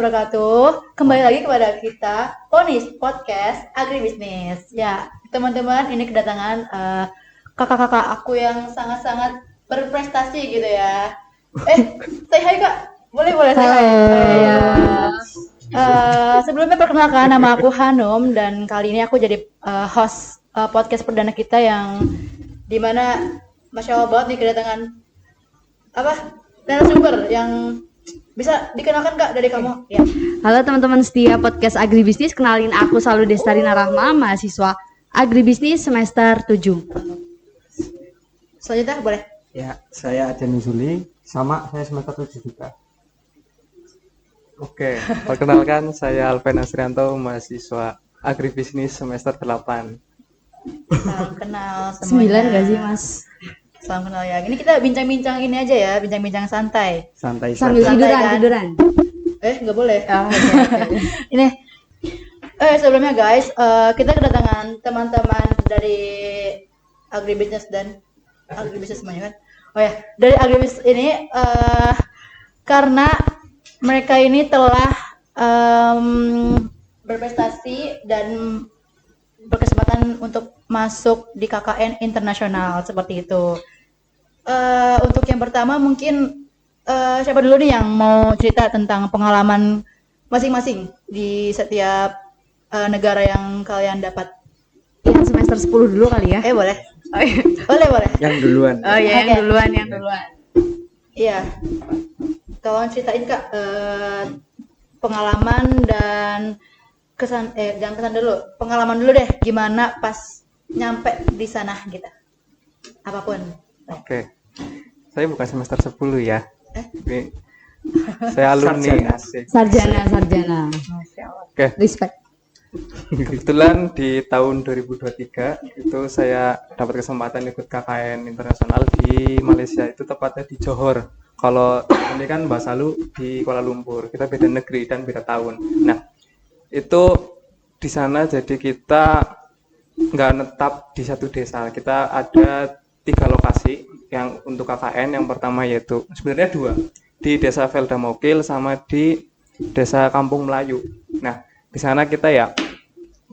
wabarakatuh. Kembali lagi kepada kita Ponis Podcast Agribisnis. Ya, teman-teman, ini kedatangan kakak-kakak aku yang sangat-sangat berprestasi gitu ya. Say hi Kak. Boleh say hi. Ya. Sebelumnya perkenalkan, nama aku Hanum dan kali ini aku jadi host podcast perdana kita yang dimana Masya Allah banget nih kedatangan narasumber yang bisa dikenalkan Kak dari kamu? Ya. Halo teman-teman setia podcast Agribisnis, kenalin aku Salu Destarina Rahma, mahasiswa Agribisnis semester 7. Selanjutnya boleh? Ya, saya Aden Nuzuli, sama saya semester 7 juga. Oke, perkenalkan saya Alven Asrianto, mahasiswa Agribisnis semester 8. Salam kenal semuanya. 9 gak sih Mas? Salam kenal ya. Ini kita bincang-bincang ini aja ya, bincang-bincang santai. Santai Sambil saja. tiduran. Nggak boleh. Okay. Ini sebelumnya guys, kita kedatangan teman-teman dari agribisnis dan agribisnis semuanya kan. Oh ya, dari agribisnis ini karena mereka ini telah berprestasi dan berkesempatan untuk masuk di KKN internasional seperti itu. Untuk yang pertama mungkin siapa dulu nih yang mau cerita tentang pengalaman masing-masing di setiap negara yang kalian dapat? Yang semester 10 dulu kali ya? Boleh. Boleh. Yang duluan. Oh iya, Okay. yang duluan. Iya. Tolong ceritain Kak pengalaman dan kesan jangan kesan dulu. Pengalaman dulu deh gimana pas nyampe di sana gitu. Apapun. Oke, saya bukan semester 10 ya. Ini saya alumni asik. Sarjana. Oke, Respect. kebetulan di tahun 2023 itu saya dapat kesempatan ikut KKN internasional di Malaysia, itu tepatnya di Johor. Kalau ini kan Mbak Salu di Kuala Lumpur, kita beda negeri dan beda tahun. Nah, itu di sana jadi kita nggak netap di satu desa, kita ada 3 lokasi yang untuk KKN. Yang pertama yaitu sebenarnya 2 di desa Velda Mokil sama di desa Kampung Melayu. Nah, di sana kita ya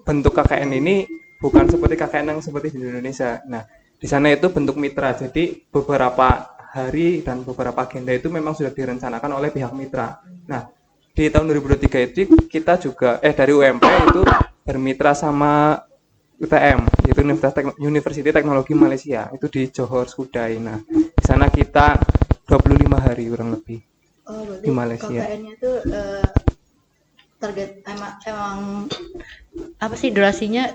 bentuk KKN ini bukan seperti KKN yang seperti di Indonesia. Nah, di sana itu bentuk mitra, jadi beberapa hari dan beberapa agenda itu memang sudah direncanakan oleh pihak mitra. Nah, di tahun 2023 itu kita juga dari UMP itu bermitra sama UTM, yaitu University Teknologi Malaysia, itu di Johor Skudai. Nah, di sana kita 25 hari kurang lebih. Oh, berarti di Malaysia. KKN-nya itu target emang apa sih durasinya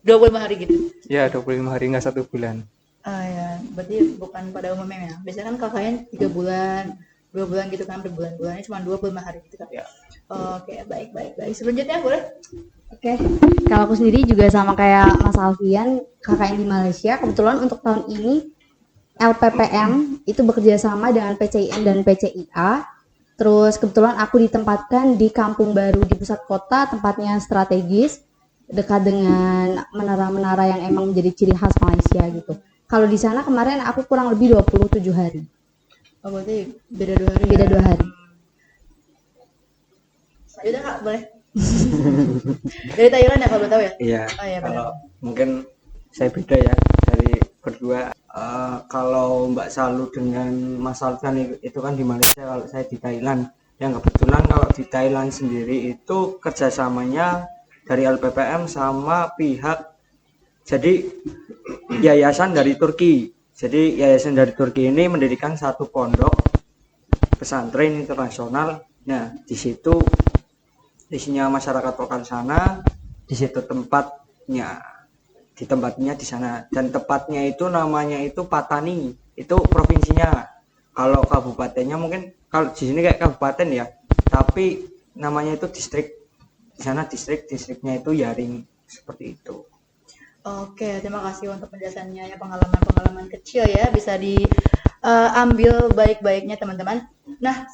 25 hari gitu? Ya, 25 hari nggak 1 bulan. Ya, berarti bukan pada umumnya ya. Biasanya kan KKN 3 bulan, 2 bulan gitu kan, berbulan-bulannya cuma 25 hari gitu kan. Ya. Oke, baik. Selanjutnya boleh? Oke. Kalau aku sendiri juga sama kayak Mas Alfian, KKN di Malaysia. Kebetulan untuk tahun ini LPPM itu bekerja sama dengan PCIN dan PCIA. Terus kebetulan aku ditempatkan di Kampung Baru di pusat kota, tempatnya strategis, dekat dengan menara-menara yang emang menjadi ciri khas Malaysia gitu. Kalau di sana kemarin aku kurang lebih 27 hari. Oh, berarti beda 2 hari. Beda 2 hari. Selanjutnya Kak, boleh? Dari Thailand ya kalau boleh tahu ya? Iya. Oh iya, Kalau benar. mungkin saya beda ya dari berdua. Kalau Mbak Salu dengan Mas Alfian itu kan di Malaysia, kalau saya di Thailand. Yang kebetulan kalau di Thailand sendiri itu kerjasamanya dari LPPM sama pihak jadi yayasan dari Turki. Jadi yayasan dari Turki ini mendirikan satu pondok pesantren internasional. Nah, di situ isinya masyarakat lokal sana, di situ tempatnya di sana, dan tepatnya itu namanya itu Patani, itu provinsinya. Kalau kabupatennya mungkin kalau di sini kayak kabupaten ya, tapi namanya itu distrik. Di sana distriknya itu Yaring, seperti itu. Oke, terima kasih untuk penjelasannya ya, pengalaman kecil ya, bisa diambil baik-baiknya teman-teman. Nah,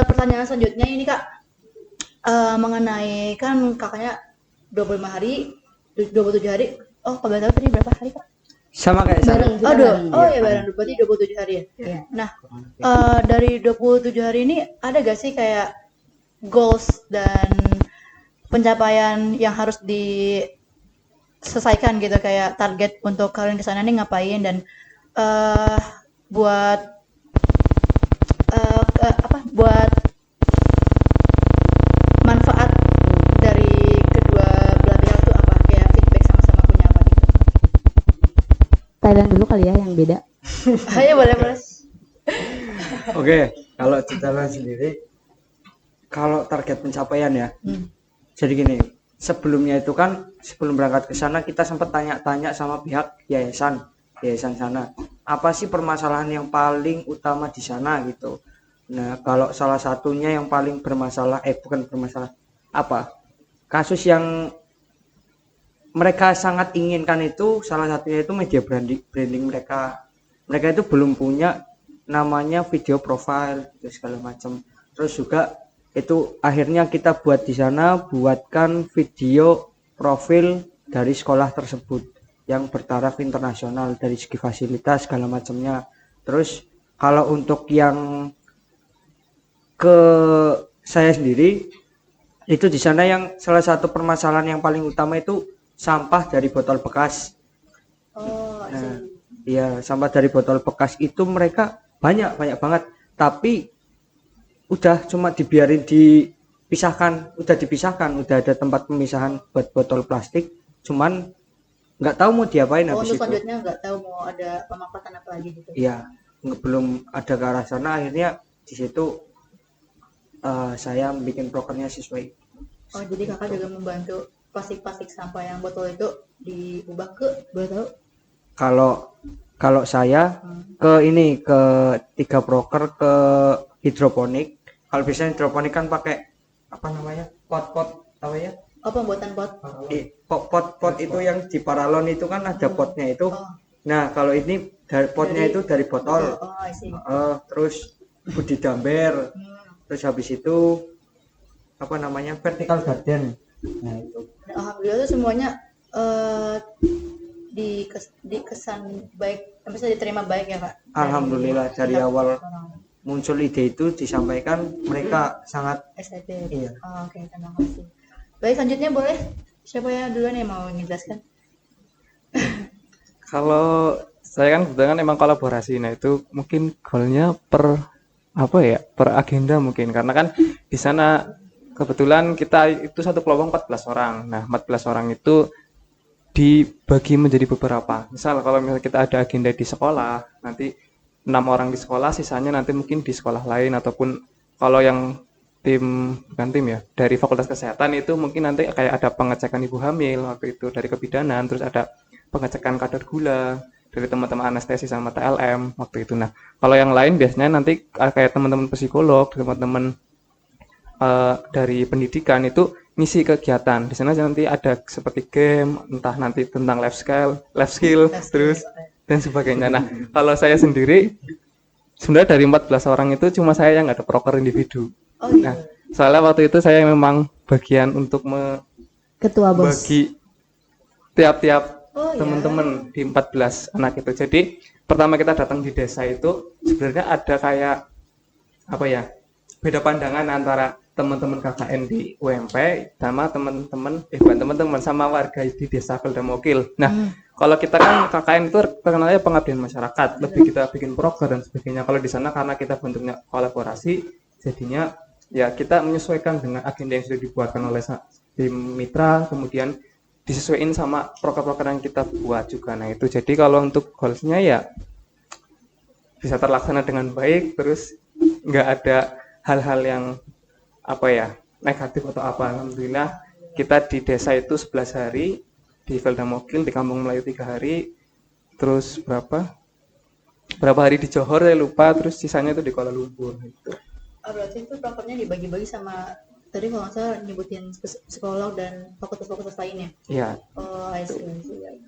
pertanyaan selanjutnya ini Kak, mengenai kan kakaknya 25 hari, 27 hari. Oh, kalau tahu tadi berapa hari Kak? Sama kayak saya. Bareng. Bareng. Berarti 27 hari ya. Iya. Nah, dari 27 hari ini ada gak sih kayak goals dan pencapaian yang harus diselesaikan gitu, kayak target untuk kalian ke sana nih ngapain, dan eh buat buat manfaat dari kedua belah pihak tuh apa, kayak feedback sama-sama punya apa gitu. Thailand dulu kali ya yang beda. Ayo boleh boleh. Oke, kalau di Thailand sendiri, kalau target pencapaian ya, jadi gini, sebelumnya itu kan sebelum berangkat ke sana kita sempat tanya-tanya sama pihak yayasan sana, apa sih permasalahan yang paling utama di sana gitu. Nah, kalau salah satunya yang paling bermasalah, bukan bermasalah, kasus yang mereka sangat inginkan itu, salah satunya itu media branding mereka itu belum punya namanya video profile gitu, segala macam. Terus juga itu akhirnya kita buat di sana, buatkan video profil dari sekolah tersebut yang bertaraf internasional dari segi fasilitas segala macamnya. Terus kalau untuk yang ke saya sendiri, itu di sana yang salah satu permasalahan yang paling utama itu sampah dari botol bekas. Nah, iya, sampah dari botol bekas itu mereka banyak banget, tapi udah cuma dibiarin dipisahkan, udah ada tempat pemisahan buat botol plastik, cuman nggak tahu mau diapain habis Untuk itu. selanjutnya nggak tahu mau ada pemanfaatan apa lagi gitu. Iya, belum ada ke arah sana. Akhirnya di situ saya bikin prokernya sesuai. Oh, jadi kakak juga membantu plastik sampah yang botol itu diubah ke, boleh tahu? Kalau saya ke 3 proker ke hidroponik. Kalau biasanya hidroponik kan pakai apa namanya, pot tahu ya? Oh, pembuatan pot. Pot itu yang di paralon itu kan ada potnya itu. Nah, kalau ini potnya itu dari botol. Oh, I see. Terus budi damber. Terus habis itu apa namanya, vertical garden. Nah itu. Alhamdulillah tuh semuanya dikesan baik, bisa diterima baik ya Kak. Alhamdulillah dari awal muncul ide itu disampaikan, mereka sangat excited. Iya. Oh, oke, terima kasih. Baik, selanjutnya boleh siapa ya duluan yang mau menjelaskan? Kalau saya kan kebetulan emang kolaborasi, nah itu mungkin goalnya per agenda mungkin, karena kan di sana kebetulan kita itu satu kelompok 14 orang. Nah, 14 orang itu dibagi menjadi beberapa. Misal kalau misalnya kita ada agenda di sekolah, nanti 6 orang di sekolah, sisanya nanti mungkin di sekolah lain, ataupun kalau yang bukan tim ya, dari Fakultas Kesehatan itu mungkin nanti kayak ada pengecekan ibu hamil waktu itu dari kebidanan, terus ada pengecekan kadar gula dari teman-teman anestesi sama TLM waktu itu. Nah, kalau yang lain biasanya nanti kayak teman-teman psikolog, teman-teman dari pendidikan itu ngisi kegiatan. Di sana nanti ada seperti game, entah nanti tentang life skill, terus dan sebagainya. Nah, kalau saya sendiri sebenarnya dari 14 orang itu cuma saya yang ada proker individu. Oh, iya. Nah, soalnya waktu itu saya memang bagian untuk Ketua bos. bagi tiap-tiap Oh, teman-teman di 14 anak itu. Jadi pertama kita datang di desa itu sebenarnya ada kayak apa ya, beda pandangan antara teman-teman KKN di UMP sama teman-teman sama warga di desa Keldamokil. Nah, kalau kita kan KKN itu terkenalnya pengabdian masyarakat, lebih kita bikin program dan sebagainya. Kalau di sana karena kita bentuknya kolaborasi, jadinya ya kita menyesuaikan dengan agenda yang sudah dibuatkan oleh tim mitra, kemudian disesuaikan sama proker-proker yang kita buat juga. Nah itu, jadi kalau untuk goalsnya ya bisa terlaksana dengan baik, terus nggak ada hal-hal yang apa ya, negatif atau apa. Alhamdulillah kita di desa itu 11 hari, di Keldamokil, di Kampung Melayu 3 hari, terus berapa hari di Johor saya lupa, terus sisanya itu di Kuala Lumpur gitu. Berarti itu prokernya dibagi-bagi sama, tadi kalau nggak salah nyebutin psikolog dan fakultas-fakultas lainnya. Iya. Oh, I see.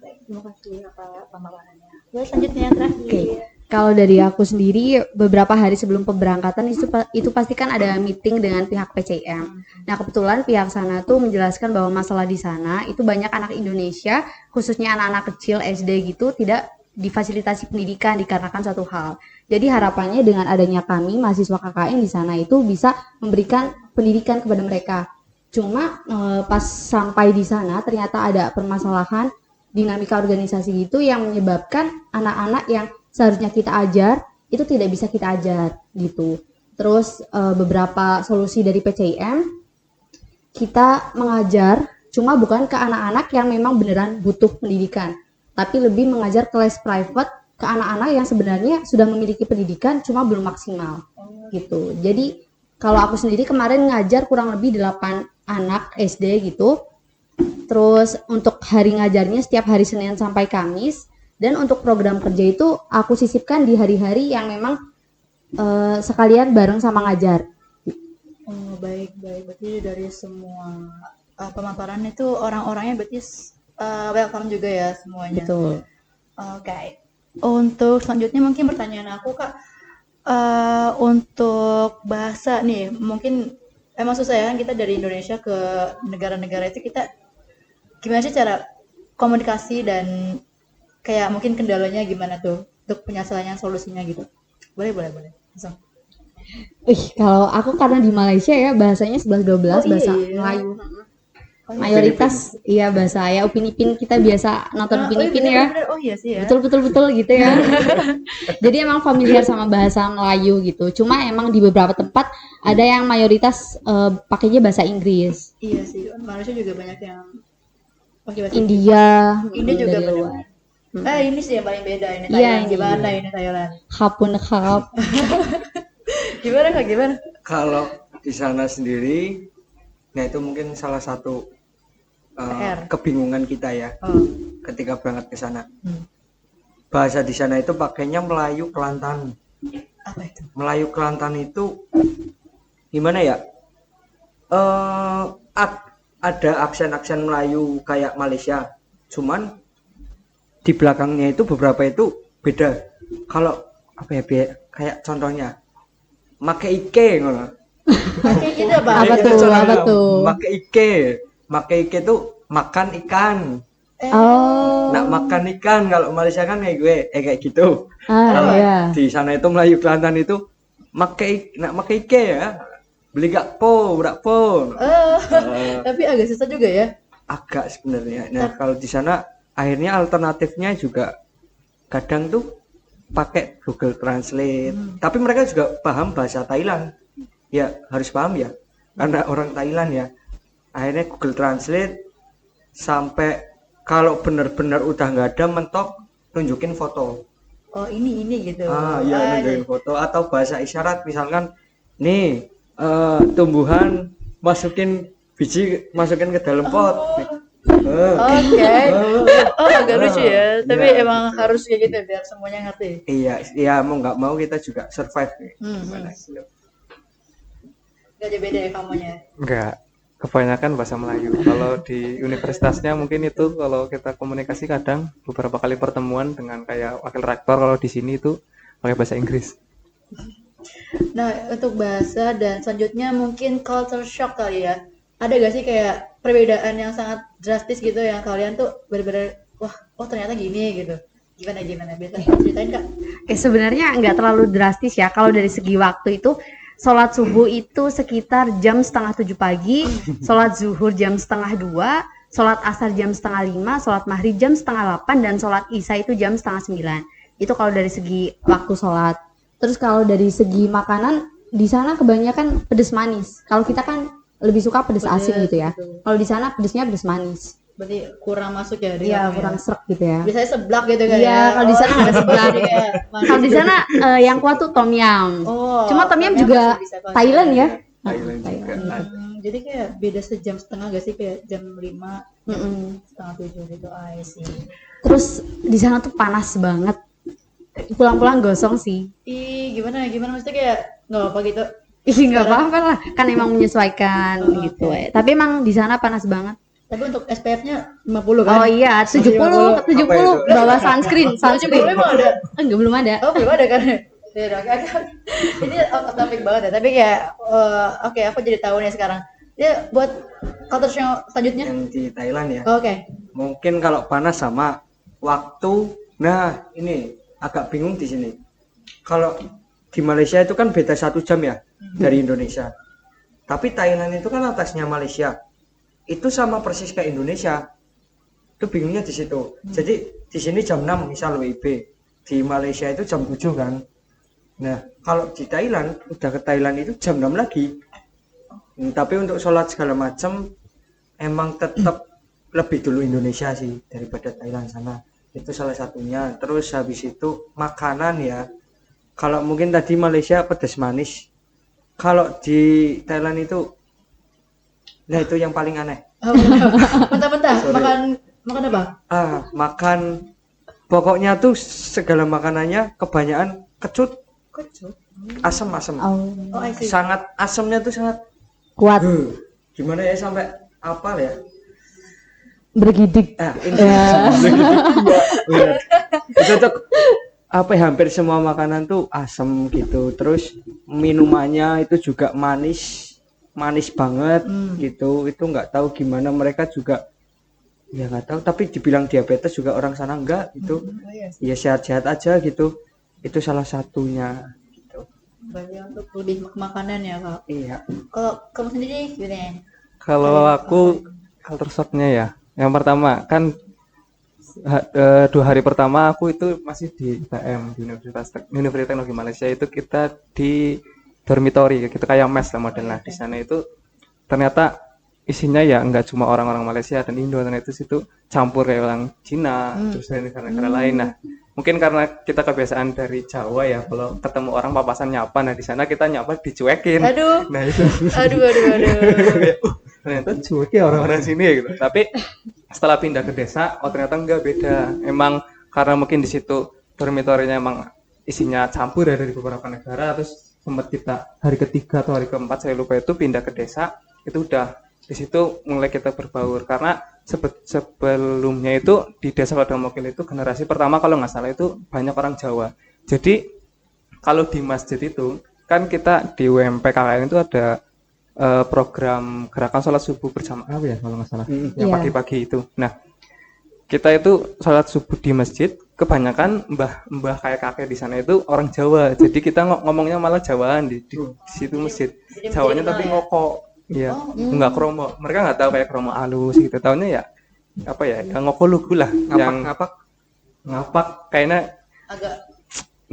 Baik. Terima kasih Kak pemaparannya. Terus selanjutnya yang terakhir. Oke. Kalau dari aku sendiri, beberapa hari sebelum pemberangkatan itu pasti kan ada meeting dengan pihak PCM. Nah, kebetulan pihak sana tuh menjelaskan bahwa masalah di sana itu banyak anak Indonesia, khususnya anak-anak kecil SD gitu, tidak difasilitasi pendidikan dikarenakan satu hal. Jadi harapannya dengan adanya kami mahasiswa KKN di sana itu bisa memberikan pendidikan kepada mereka. Cuma pas sampai di sana ternyata ada permasalahan dinamika organisasi itu yang menyebabkan anak-anak yang seharusnya kita ajar itu tidak bisa kita ajar gitu. Terus beberapa solusi dari PCIM, kita mengajar cuma bukan ke anak-anak yang memang beneran butuh pendidikan, tapi lebih mengajar kelas private ke anak-anak yang sebenarnya sudah memiliki pendidikan cuma belum maksimal gitu. Jadi kalau aku sendiri kemarin ngajar kurang lebih 8 anak SD gitu. Terus untuk hari ngajarnya setiap hari Senin sampai Kamis, dan untuk program kerja itu aku sisipkan di hari-hari yang memang sekalian bareng sama ngajar. Oh, baik. Berarti dari semua pemaparan itu orang-orangnya berarti welcome juga ya semuanya. Betul. Oke. Untuk selanjutnya mungkin pertanyaan aku Kak, untuk bahasa nih, mungkin emang susah ya kan kita dari Indonesia ke negara-negara itu, kita gimana sih cara komunikasi dan kayak mungkin kendalanya gimana tuh untuk penyelesaiannya, solusinya gitu. Boleh. Langsung. Kalau aku karena di Malaysia ya bahasanya 11-12 bahasa iya. Melayu. Oh, iya. Mayoritas iya bahasa ya Upin Ipin, kita biasa nonton Upin Ipin ya. Bener. Oh iya sih ya. Betul gitu ya. Jadi emang familiar sama bahasa Melayu gitu. Cuma emang di beberapa tempat ada yang mayoritas pakainya bahasa Inggris. Iya sih. Malaysia juga banyak yang pakai bahasa India, India juga dari bener. luar. Ini sih yang paling beda ini Iya, Thailand. ini Gimana dia. ini Thailand? Hapun hap. Gimana Kak? Gimana? Kalau di sana sendiri, nah itu mungkin salah satu PR. kebingungan kita ya Oh. ketika berangkat ke sana. Hmm. Bahasa di sana itu pakainya Melayu Kelantan. Apa itu? Melayu Kelantan itu gimana ya? Ada aksen-aksen Melayu kayak Malaysia, cuman di belakangnya itu beberapa itu beda. Kalau apa ya, kayak contohnya make ike ngono. Oke, itu apa? Apa tuh? Make ike itu makan ikan. Oh. Nak makan ikan, kalau Malaysia kan kayak gue kayak gitu. Kalau Iya. di sana itu Melayu Kelantan itu nak make ike ya. Beli gak po, berak po. Tapi agak susah juga ya. Agak sebenarnya. Nah, kalau di sana akhirnya alternatifnya juga kadang tuh pakai Google Translate. Tapi mereka juga paham bahasa Thailand. Ya, harus paham ya. Karena orang Thailand ya. Akhirnya Google Translate sampai kalau benar-benar udah nggak ada mentok tunjukin foto. Oh, ini gitu. Iya, nunjukin foto atau bahasa isyarat misalkan nih tumbuhan biji masukin ke dalam pot. Oke. Oh, agak lucu ya. Tapi Iya, emang gitu. harus kayak gitu biar semuanya ngerti. Iya, mau nggak mau kita juga survive nih. Gimana gitu. Gak ada beda ya kamunya. Enggak, kebanyakan bahasa Melayu. Kalau di universitasnya mungkin itu kalau kita komunikasi kadang beberapa kali pertemuan dengan kayak wakil rektor, kalau di sini itu pakai bahasa Inggris. Nah, untuk bahasa dan selanjutnya mungkin culture shock kali ya. Ada gak sih kayak perbedaan yang sangat drastis gitu yang kalian tuh bener-bener wah, oh ternyata gini gitu. Gimana? Bisa ceritain Kak? Sebenarnya nggak terlalu drastis ya. Kalau dari segi waktu itu, sholat subuh itu sekitar jam 6:30 pagi, sholat zuhur jam 1:30, sholat asar jam 5:30, sholat maghrib jam 7:30, dan sholat isya itu jam 8:30. Itu kalau dari segi waktu sholat. Terus kalau dari segi makanan, di sana kebanyakan pedas manis. Kalau kita kan lebih suka pedas asin gitu ya. Betul. Kalau di sana pedasnya pedas manis. Berarti kurang masuk ya di Iya, kamu ya? kurang serak gitu ya. Biasanya seblak gitu kan Iya, ya. kalau di sana nggak ada seblak. jadi kayak manis Kalau di gitu. sana yang kuat tuh tom yum. Oh, Cuma tom yum tom yum juga masih bisa kalau Thailand ya. Thailand juga. Thailand. Jadi kayak beda sejam setengah gak sih, kayak jam 5, Mm-mm. setengah 7 gitu. I see. Terus di sana tuh panas banget. Pulang-pulang gosong sih. Ih, gimana maksudnya kayak nggak apa gitu. Ih, nggak apa-apa lah. Kan emang menyesuaikan Oh, gitu. oke. Tapi emang di sana panas banget. Tapi untuk SPF-nya 50 kan? Oh iya, 70 Apa itu? bawa sunscreen. 70 emang ada? Enggak, belum ada. Oh, belum ada kan? Ya, udah, oke. Ini out of topic banget ya, tapi kayak oke, aku jadi tahu nih sekarang. Ya, buat culture yang selanjutnya. Yang di Thailand ya. Oke. Mungkin kalau panas sama waktu. Nah, ini agak bingung di sini. Kalau di Malaysia itu kan beda 1 jam ya dari Indonesia. Tapi Thailand itu kan atasnya Malaysia. Itu sama persis kayak Indonesia. Itu bingungnya di situ. Jadi di sini jam 6 misal WIB. Di Malaysia itu jam 7 kan. Nah, kalau di Thailand, udah ke Thailand itu jam 6 lagi. Tapi untuk sholat segala macam emang tetap lebih dulu Indonesia sih daripada Thailand sana. Itu salah satunya. Terus habis itu makanan ya. Kalau mungkin tadi Malaysia pedas manis. Kalau di Thailand itu, nah itu yang paling aneh. Mentah-mentah Sorry. makan apa? Makan pokoknya tuh segala makanannya kebanyakan kecut, asam-asam. Oh, I see. Sangat asamnya tuh sangat Kuat, gimana ya sampai apa ya? bergidik. Ini bener. Itu tuh apa ya, hampir semua makanan tuh asam gitu. Terus minumannya itu juga manis banget gitu. Itu nggak tahu gimana mereka juga, ya nggak tahu. Tapi dibilang diabetes juga orang sana enggak gitu. Ya sehat-sehat aja gitu. Itu salah satunya. Gitu. Berarti untuk lebih makanan ya kak. Iya. Kalau kamu sendiri gimana? Kalau aku culture shocknya ya, yang pertama kan 2 hari pertama aku itu masih di ITM, di Universitas Teknologi Malaysia. Itu kita di dormitory, gitu kayak mes lah modelnya. Di sana itu ternyata isinya ya enggak cuma orang-orang Malaysia dan Indo, ternyata itu situ campur kayak orang Cina, terus dari negara-negara lain. Nah, mungkin karena kita kebiasaan dari Jawa ya, kalau ketemu orang papasan nyapa, nah di sana kita nyapa dicuekin. Aduh, Nah itu aduh. ternyata cueknya orang-orang sini ya gitu. Tapi setelah pindah ke desa, oh ternyata enggak, beda. Emang karena mungkin di situ dormitorinya emang isinya campur ya dari beberapa negara. Terus sempat kita hari ketiga atau hari keempat saya lupa itu pindah ke desa, itu udah di situ mulai kita berbaur. Karena sebelumnya itu di desa Padang Mokil itu generasi pertama kalau nggak salah itu banyak orang Jawa. Jadi kalau di masjid itu kan kita di UMP KKN itu ada program gerakan sholat subuh berjamaah ya kalau nggak salah, yang Iya. pagi-pagi itu. Nah, kita itu sholat subuh di masjid, kebanyakan mbah kayak kakek di sana itu orang Jawa. Jadi kita ngomongnya malah Jawaan di situ masjid. Jawanya tapi ngoko, ya nggak kromo. Mereka nggak tahu kayak kromo halus gitu. Taunya ya apa ya, yang ngoko lugu lah, yang ngapak kayaknya Agak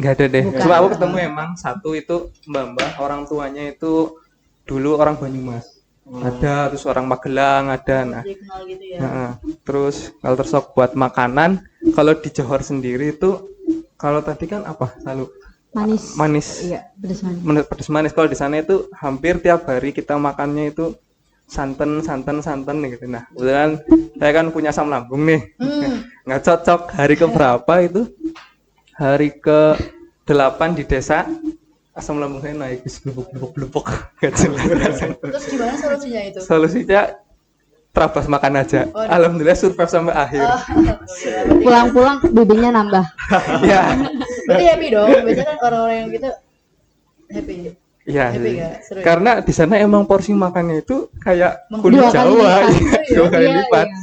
nggak ada deh. Bukan. Cuma aku ketemu emang satu itu mbah orang tuanya itu dulu orang Banyumas. Ada, terus orang Magelang ada. Nah, dikenal gitu ya. terus kalau tersok buat makanan, kalau di Johor sendiri itu kalau tadi kan apa? Selalu manis. Iya, pedas manis. Pedas manis. Kalau di sana itu hampir tiap hari kita makannya itu santan gitu. Nah, kebetulan saya kan punya asam lambung nih. Nggak cocok. Hari ke berapa itu? Hari ke 8 di desa, asam lambung saya naik, blubuk. Gak jelas rasanya. Terus gimana solusinya itu? Solusinya terabas makan aja. Alhamdulillah survive sampai akhir. Pulang-pulang BB-nya nambah. Ya. Berarti happy dong. Biasanya kan orang-orang yang gitu happy. Iya. Happy nggak? Seru ya? Karena di sana emang porsi makannya itu kayak kuli Dua kali Jawa, lipat. iya, 2 kali Iya, lipat. iya.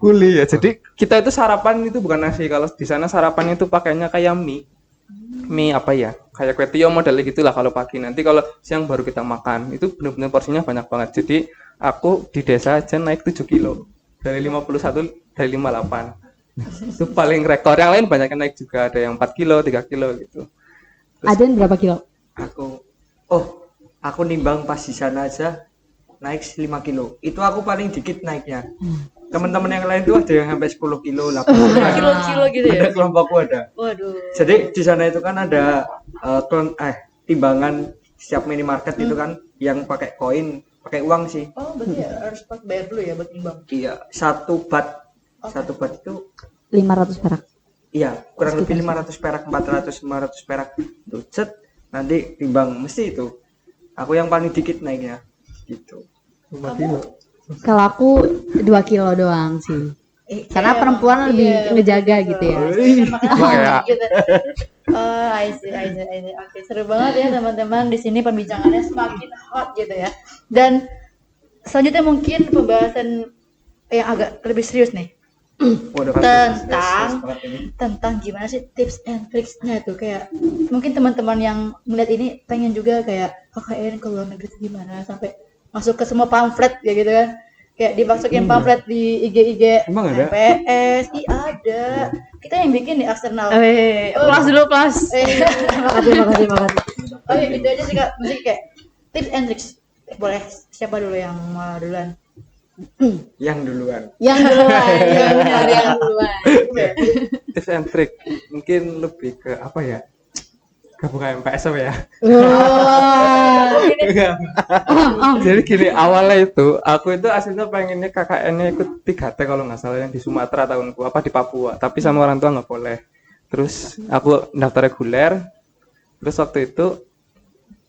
Kuli ya. Jadi kita itu sarapan itu bukan nasi. Kalau di sana sarapannya itu pakainya kayak mie apa ya? Kayak kue tiaw modelnya gitulah kalau pagi. Nanti kalau siang baru kita makan. Itu benar-benar porsinya banyak banget. Jadi aku di desa aja naik 7 kilo. Dari 51 dari 58. Itu paling rekor. Yang lain banyak yang naik juga. Ada yang 4 kilo, 3 kilo gitu. Ada yang berapa kilo? Aku nimbang pas di sana aja naik 5 kilo. Itu aku paling dikit naiknya. Teman-teman yang lain tuh ada yang sampai 10 kilo, 8 kilo. Kilo-kilo gitu ya. Ada kelompokku ada. Waduh. Jadi di sana itu kan ada timbangan setiap minimarket itu kan yang pakai koin, pakai uang sih. Oh, berarti ya harus pas bayar dulu ya buat timbang. Iya, 1 bat. 1 bat itu 500 perak. iya, kurang lebih 500 perak, 500 perak. Tuh, cet, nanti timbang mesti itu. Aku yang paling dikit naiknya. Gitu. 5 kilo. Kalau aku 2 kilo doang sih. Karena perempuan lebih ngejaga gitu ya. Makanya gitu. Oh, I see. Oke, seru banget ya teman-teman. Di sini perbincangannya semakin hot gitu ya. Dan selanjutnya mungkin pembahasan yang agak lebih serius nih. Waduh, kan Tentang banget ini. tentang gimana sih tips and tricksnya tuh, kayak mungkin teman-teman yang ngeliat ini pengen juga kayak KKN ke luar negeri itu gimana, sampai masuk ke semua pamflet ya gitu kan, kayak dimasukin pamflet di IG Emang ada? MPS. Ada, kita yang bikin di eksternal. Plus dulu plus. Makasih. Oke, itu aja sih Kak, mesti kayak tips and tricks. Boleh siapa dulu yang mau duluan? Yang duluan. Yang duluan, ya benar yang duluan. Tips and trick mungkin lebih ke apa ya? Gabungan MPS apa ya? Jadi gini, awalnya itu aku itu aslinya pengennya KKN-nya ikut 3T kalau nggak salah, yang di Sumatera tahunku, apa di Papua, tapi sama orang tua nggak boleh. Terus aku daftar reguler, terus waktu itu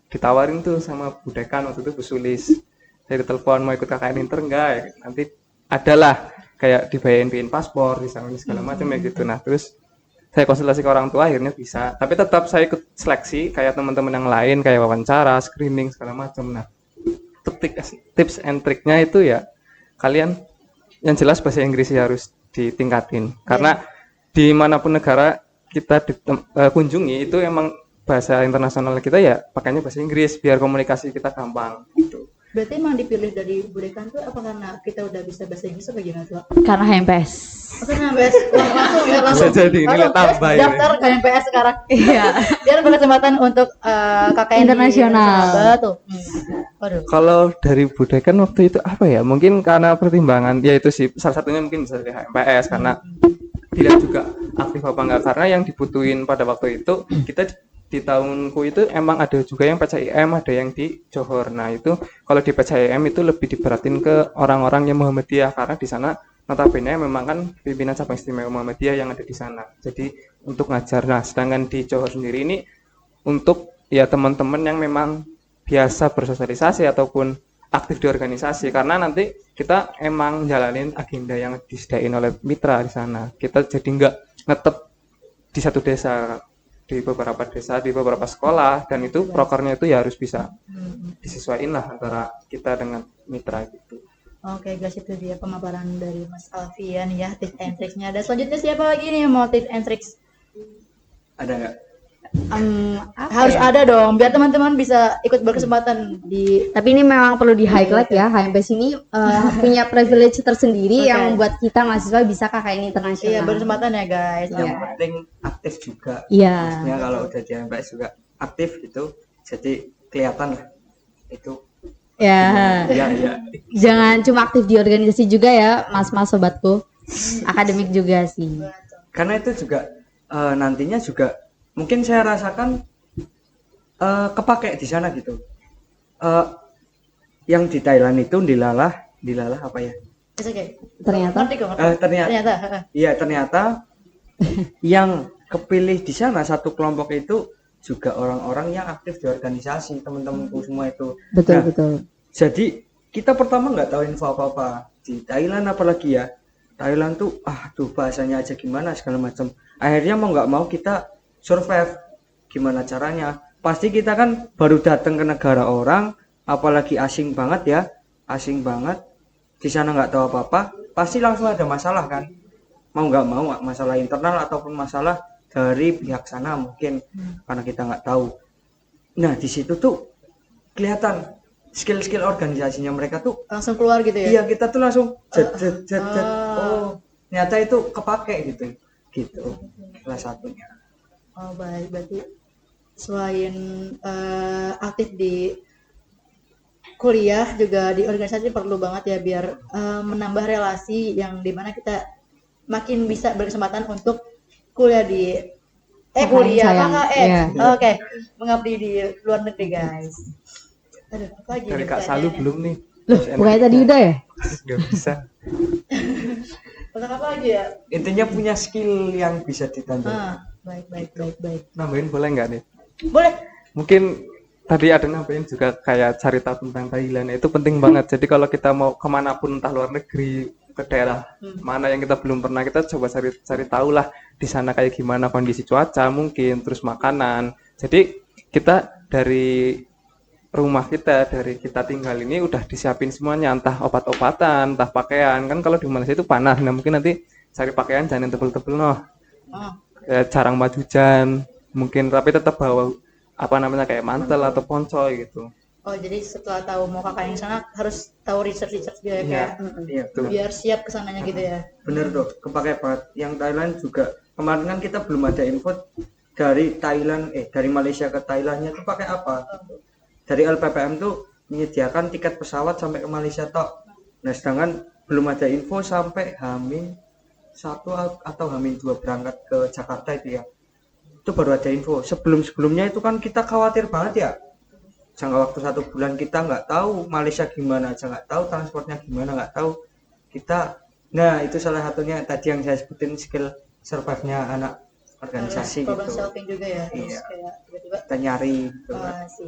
ditawarin tuh sama Bu Dekan, waktu itu Bu Sulis, saya ditelepon mau ikut KKN Inter enggak ya? Nanti adalah kayak dibayarin paspor, disangguin segala macam ya gitu. Nah terus saya konsultasi ke orang tua, akhirnya bisa, tapi tetap saya ikut seleksi kayak teman-teman yang lain, kayak wawancara, screening segala macam. Nah tips and triknya itu ya, kalian yang jelas bahasa Inggris harus ditingkatin, karena dimanapun negara kita kunjungi itu emang bahasa internasional kita ya pakainya bahasa Inggris biar komunikasi kita gampang gitu. Berarti emang dipilih dari Bu Dekan tuh apa karena kita udah bisa bahasa Inggris apa gimana tuh? Karena HMPS. Karena langsung ya langsung. Bisa jadi nilai tambah ini. Daftar ke MPS sekarang. Iya. Biar berkesempatan untuk KKN Internasional. Betul. Waduh. Kalau dari Bu Dekan waktu itu apa ya? Mungkin karena pertimbangan, ya itu sih salah satunya mungkin bisa dari HMPS, karena dilihat juga aktif apa enggak, karena yang dibutuhin pada waktu itu kita di tahunku itu emang ada juga yang PCIM, ada yang di Johor. Nah itu kalau di PCIM itu lebih diberatin ke orang-orang yang Muhammadiyah, karena di sana notabene memang kan pimpinan cabang istimewa Muhammadiyah yang ada di sana. Jadi untuk ngajar. Nah sedangkan di Johor sendiri ini untuk ya teman-teman yang memang biasa bersosialisasi ataupun aktif di organisasi, karena nanti kita emang jalanin agenda yang disediain oleh mitra di sana. Kita jadi nggak ngetep di satu desa, di beberapa desa, di beberapa sekolah, dan itu prokernya itu ya harus bisa disesuaikan lah antara kita dengan mitra gitu. Oke guys, itu dia pemaparan dari Mas Alfian ya, tips and tricksnya. Dan selanjutnya siapa lagi nih yang mau tips and tricks? Ada nggak? Harus ada dong, biar teman-teman bisa ikut berkesempatan di. Tapi ini memang perlu di highlight ya, HMPS ini punya privilege tersendiri yang membuat kita mahasiswa bisa KKN internasional. Iya, berkesempatan ya guys. Yang penting aktif juga. Iya. Maksudnya kalau udah di MPS juga aktif gitu, jadi kelihatan lah itu. Ya. Ya. Jangan cuma aktif di organisasi juga ya, mas-mas sobatku. Akademik juga sih. Karena itu juga nantinya juga mungkin saya rasakan kepake di sana gitu. Yang di Thailand itu dilalah apa ya? Oke. Ternyata Ternyata yang kepilih di sana satu kelompok itu juga orang-orang yang aktif di organisasi, teman-temanku semua itu. betul. Jadi kita pertama nggak tahu info apa-apa di Thailand, apalagi ya Thailand tuh bahasanya aja gimana segala macam. Akhirnya mau nggak mau kita survive. Gimana caranya? Pasti kita kan baru datang ke negara orang, apalagi asing banget, di sana nggak tahu apa-apa, pasti langsung ada masalah kan, mau nggak mau, masalah internal ataupun masalah dari pihak sana mungkin, karena kita nggak tahu. Nah di situ tuh kelihatan skill organisasinya mereka tuh langsung keluar gitu ya. Iya, kita tuh langsung jet. Oh ternyata itu kepake gitu salah satunya. Oh baik, berarti selain aktif di kuliah juga di organisasi perlu banget ya, biar menambah relasi yang dimana kita makin bisa berkesempatan untuk kuliah di kuliah KKN. Oke, mengabdi di luar negeri guys. Aduh, apa lagi Dari nih Kak Salu pertanyaannya? belum nih? Loh, bukannya tadi udah ya? Nggak bisa. Tentang apa lagi ya? Intinya punya skill yang bisa ditonjolkan. Baik. Nambahin boleh nggak nih? Boleh. Mungkin tadi ada nambahin juga kayak cari tahu tentang Thailand, itu penting banget. Jadi kalau kita mau kemanapun, entah luar negeri, ke daerah mana yang kita belum pernah, kita coba cari tahu lah di sana kayak gimana kondisi cuaca mungkin, terus makanan. Jadi kita dari rumah kita, dari kita tinggal ini udah disiapin semuanya, entah obat-obatan, entah pakaian. Kan kalau di Malaysia itu panas, nah mungkin nanti cari pakaian jangan yang tebel-tebel noh. Oh. Ya, jarang maju hujan mungkin, tapi tetap bawa apa namanya kayak mantel atau ponco gitu. Oh, jadi setelah tahu mau KKN di sana harus tahu research juga ya, kayak Iya, betul. biar siap kesananya gitu ya. Bener tuh, kepake banget. Yang Thailand juga kemarin kan kita belum ada info dari Thailand, dari Malaysia ke Thailandnya tuh pakai apa? Dari LPPM tuh menyediakan tiket pesawat sampai ke Malaysia tok. Nah, sedangkan belum ada info sampai H-1 atau H-2 berangkat ke Jakarta itu ya. Itu baru ada info. Sebelumnya itu kan kita khawatir banget ya. Jangka waktu 1 bulan kita nggak tahu Malaysia gimana aja, nggak tahu transportnya gimana, nggak tahu kita. Nah, itu salah satunya tadi yang saya sebutin, skill survive-nya anak organisasi Problem gitu. solving juga ya. Terus Iya. kayak tiba-tiba Kita nyari gitu. sih.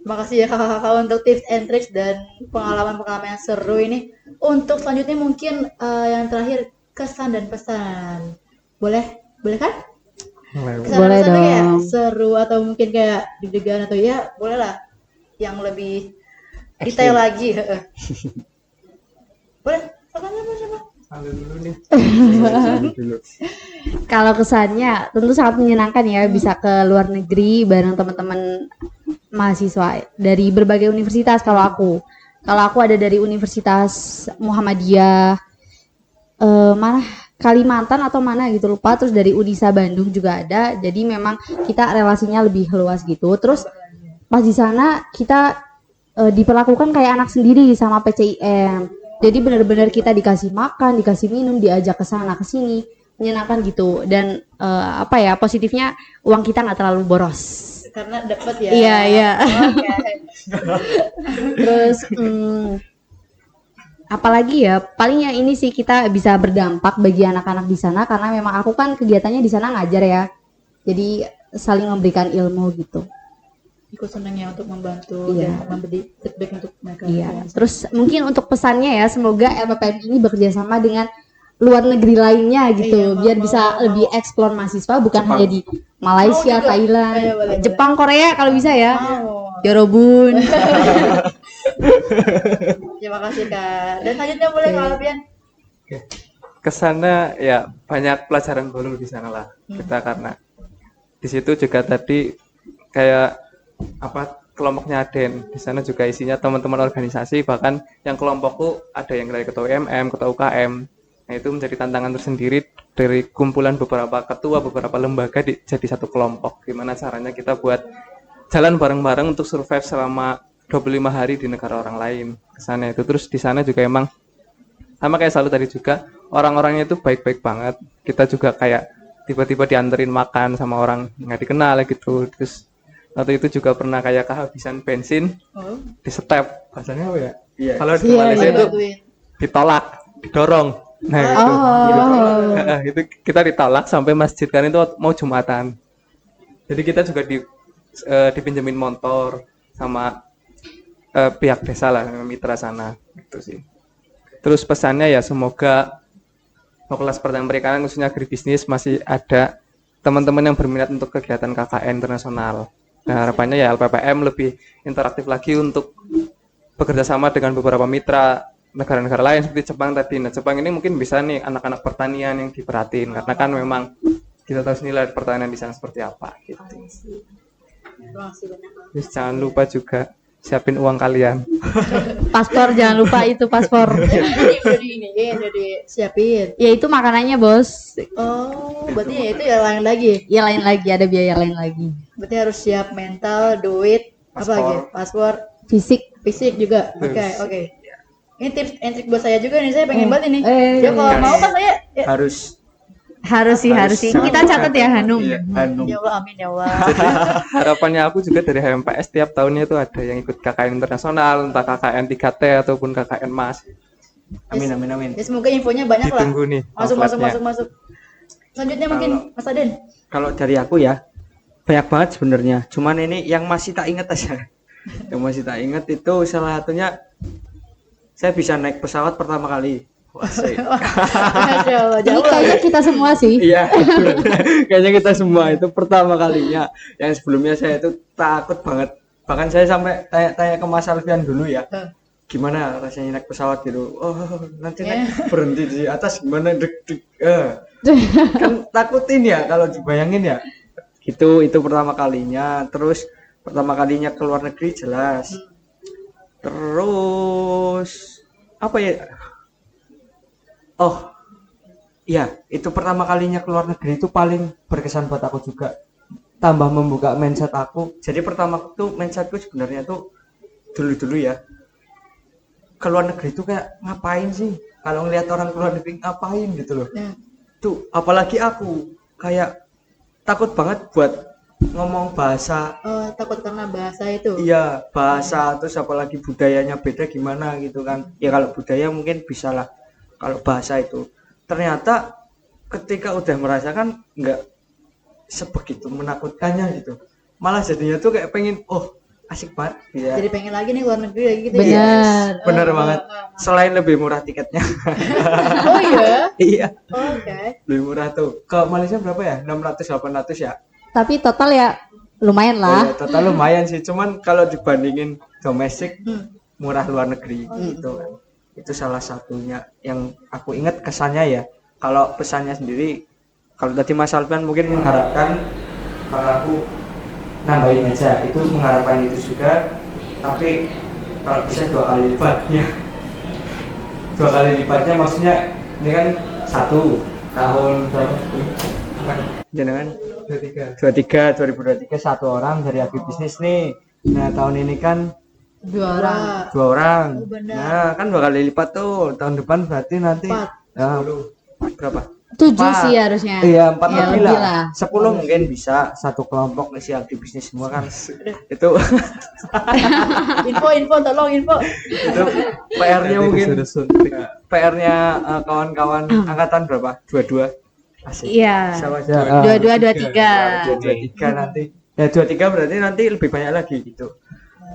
Makasih ya kakak-kakak untuk tips and tricks dan pengalaman-pengalaman yang seru ini. Untuk selanjutnya mungkin yang terakhir kesan dan pesan. Boleh kan? Kesan Boleh dan pesan tuh kayak dong. seru atau mungkin kayak deg-degan atau ya boleh lah yang lebih detail lagi. Boleh? Siapa? Ambil dulu nih. Dulu. Kalau kesannya tentu sangat menyenangkan ya bisa ke luar negeri bareng teman-teman mahasiswa dari berbagai universitas. Kalau aku ada dari Universitas Muhammadiyah, mana Kalimantan atau mana gitu lupa. Terus dari Unisa Bandung juga ada. Jadi memang kita relasinya lebih luas gitu. Terus pas di sana kita diperlakukan kayak anak sendiri sama PCIM. Jadi benar-benar kita dikasih makan, dikasih minum, diajak ke sana ke sini, menyenangkan gitu. Dan positifnya uang kita nggak terlalu boros. Karena dapat ya. Iya. Oke. Terus apalagi ya, paling ya ini sih kita bisa berdampak bagi anak-anak di sana karena memang aku kan kegiatannya di sana ngajar ya. Jadi saling memberikan ilmu gitu. Ikut senang ya untuk membantu Iya. dan memberi feedback untuk mereka. Iya. Terus mungkin untuk pesannya ya, semoga LPPM ini bekerja sama dengan luar negeri lainnya gitu, Iya, biar mau. bisa lebih eksplor mahasiswa bukan Jepang. hanya di Malaysia, Mau juga. Thailand, Ayo, boleh, Jepang, Korea kalau bisa ya. Mau. Yorobun. Terima kasih Kak. Dan selanjutnya boleh Kak Alfian. Kesana ya banyak pelajaran baru di sana lah kita, karena di situ juga tadi kayak kelompoknya Aden di sana juga isinya teman-teman organisasi, bahkan yang kelompokku ada yang dari ketua UMM, ketua UKM. Nah, itu menjadi tantangan tersendiri dari kumpulan beberapa ketua beberapa lembaga jadi satu kelompok. Gimana caranya kita buat jalan bareng-bareng untuk survive selama 25 hari di negara orang lain ke sana itu. Terus di sana juga emang sama kayak selalu tadi juga, orang-orangnya itu baik-baik banget. Kita juga kayak tiba-tiba dianterin makan sama orang nggak dikenal gitu. Terus waktu itu juga pernah kayak kehabisan bensin Oh. di step, bahasanya apa ya? Iya. Kalau di Iya, Malaysia iya. itu Bantuin. ditolak, didorong. Nah itu, itu kita ditolak sampai masjid kan itu mau Jumatan. Jadi kita juga dipinjemin motor sama pihak desa lah, mitra sana gitu sih. Terus pesannya ya semoga Fakultas Pertanian Perikanan khususnya agribisnis masih ada teman-teman yang berminat untuk kegiatan KKN internasional. Nah, harapannya ya LPPM lebih interaktif lagi untuk bekerja sama dengan beberapa mitra negara-negara lain seperti Jepang tadi. Nah, Jepang ini mungkin bisa nih anak-anak pertanian yang diperhatiin karena kan memang kita tahu sendiri pertanian di sana seperti apa gitu. Terima kasih banyak Kak. Terus jangan lupa juga siapin uang kalian. Paspor jangan lupa itu paspor. Udah disiapin. Ya itu makanannya bos. Oh, berarti ya itu ya lain lagi. Ya lain lagi, ada biaya lain lagi. Berarti harus siap mental, duit, apa Paspor. lagi? Paspor, Fisik. fisik juga. Oke, oke. Ini tips and trick buat saya juga nih. Saya pengen banget ini. Ya kalau iya. mau kan saya ya, Harus Harus sih. Kita catat ya Hanum. Iya, Hanum. ya Allah, amin ya Allah. Harapannya aku juga dari HMPS tiap tahunnya itu ada yang ikut KKN internasional, entah KKN 3T ataupun KKN Mas. Amin. Ya semoga infonya banyak lah. Ditunggu nih Masuk. pamfletnya. Selanjutnya mungkin Mas Aden. Kalau dari aku ya banyak banget sebenarnya. Cuman ini yang masih tak ingat aja. Yang masih tak ingat itu salah satunya saya bisa naik pesawat pertama kali. Wah, Masya Allah, Ini jauh kayaknya kita semua sih. iya, kayaknya kita semua itu pertama kalinya. Yang sebelumnya saya itu takut banget. Bahkan saya sampai tanya-tanya ke Mas Alfian dulu ya. gimana rasanya naik pesawat gitu. Oh, nanti naik berhenti di atas gimana deg-deg. Kan takutin ya kalau dibayangin ya. Itu pertama kalinya. Terus pertama kalinya ke luar negeri jelas. Terus apa ya? Oh, iya, itu pertama kalinya ke luar negeri itu paling berkesan buat aku juga. Tambah membuka mindset aku. Jadi pertama tuh mindsetku sebenarnya tuh dulu ya. Ke luar negeri itu kayak ngapain sih? Kalau ngelihat orang ke luar negeri ngapain gitu loh. Tuh, apalagi aku kayak takut banget buat ngomong bahasa. Oh, takut karena bahasa itu. Iya, bahasa terus apalagi budayanya beda gimana gitu kan. Ya kalau budaya mungkin bisa lah. Kalau bahasa itu ternyata ketika udah merasakan nggak sebegitu menakutkannya gitu. Malah jadinya tuh kayak pengen asik banget ya. Jadi pengen lagi nih luar negeri lagi gitu Bener. ya. Bener banget. Selain lebih murah tiketnya. Oh iya. Iya, Oke. lebih murah tuh. Ke Malaysia berapa ya? 600 800 ya. Tapi total ya lumayan Oh, lah. ya, total lumayan sih. Cuman kalau dibandingin domestik murah luar negeri gitu kan. Itu salah satunya yang aku ingat kesannya ya. Kalau pesannya sendiri, kalau tadi Mas Alfian mungkin mengharapkan, kalau aku nambahin aja, itu mengharapkan itu juga, tapi kalau bisa 2 kali lipatnya. 2 kali lipatnya maksudnya ini kan 1 tahun jenengan 2023 1 orang dari Abi Bisnis nih. Nah tahun ini kan 2 orang. 2 orang. Oh, benar. Nah kan 2 kali lipat tuh. Tahun depan berarti nanti 4. Berapa? 7 Empat. sih harusnya. Iya 4 Ya, lebih lebih lah. lah. 10 mungkin bisa satu kelompok isi Abi Bisnis semua kan. Itu Info tolong info. itu PR-nya mungkin PR-nya kawan-kawan angkatan berapa? 22. Asik. Iya. Sama aja. 22 23. 23 nanti. Ya 23 berarti nanti lebih banyak lagi gitu.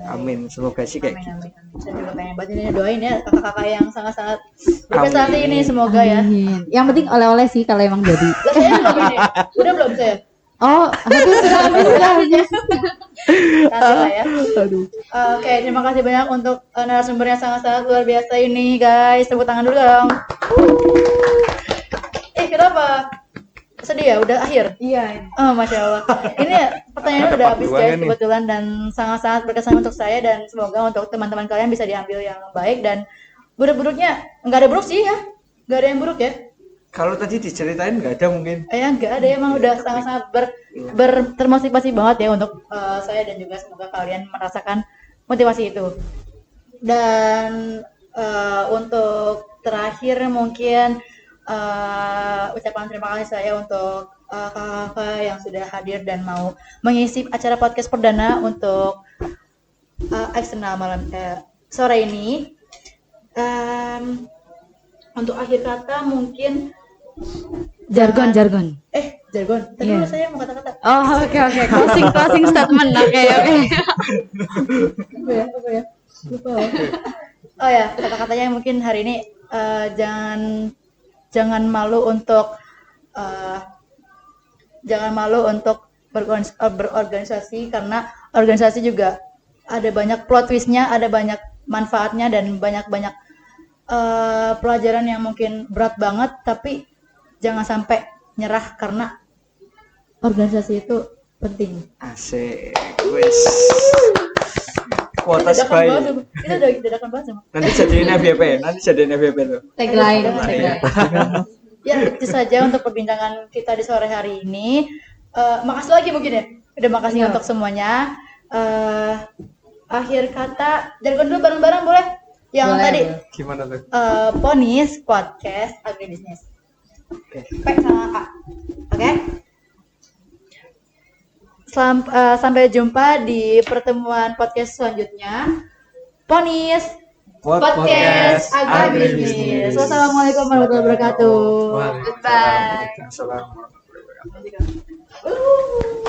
Amin. Semoga sih kayak Amin, gitu. amin. Saya juga pengen banget ini doain ya kakak-kakak yang sangat-sangat berprestasi ini semoga ya. Amin. Yang penting oleh-oleh sih kalau emang jadi. Lah saya belum ini. Udah belum saya? Oh, habis sudah habis. Nanti lah ya. Oke, terima kasih banyak untuk narasumber yang sangat-sangat luar biasa ini, guys. Tepuk tangan dulu dong. Kenapa? Sedih ya? Udah akhir? Iya. Oh, Masya Allah. Ini ya, pertanyaannya Ada udah part habis dua guys nih. kebetulan dan sangat-sangat berkesan untuk saya dan semoga untuk teman-teman kalian bisa diambil yang baik dan buruk-buruknya nggak ada buruk sih ya, nggak ada yang buruk ya. Kalau tadi diceritain nggak ada mungkin. Nggak ada, emang udah sangat-sangat termotivasi banget ya untuk saya dan juga semoga kalian merasakan motivasi itu. Dan untuk terakhir mungkin ucapan terima kasih saya untuk kakak-kakak yang sudah hadir dan mau mengisi acara podcast perdana untuk eksternal malam sore ini. Untuk akhir kata mungkin Jargon. jargon. Tadi Iya. dulu saya mau kata-kata. Oh, oke. Closing statement. Oke. Apa ya? Lupa. Oh ya, kata-katanya mungkin hari ini jangan malu untuk berorganisasi karena organisasi juga ada banyak plot twistnya, ada banyak manfaatnya dan banyak pelajaran yang mungkin berat banget, tapi jangan sampai nyerah karena organisasi itu penting. Asik. Wes. Kuota sebaik. Kita udah dadakan banget sama. Nanti jadiin FYP tuh. Tagline. Ya, itu saja untuk perbincangan kita di sore hari ini. Makasih lagi mungkin ya. Udah makasih untuk semuanya. Akhir kata, jargon dulu bareng-bareng boleh? Yang Boleh, tadi boleh. Gimana tuh? Ponis Podcast Agribisnis. Oke. P sama A. Oke? Sampai jumpa di pertemuan podcast selanjutnya. Ponis Podcast Agribisnis. Wassalamualaikum warahmatullahi wabarakatuh. Goodbye. Assalamualaikum warahmatullahi wabarakatuh.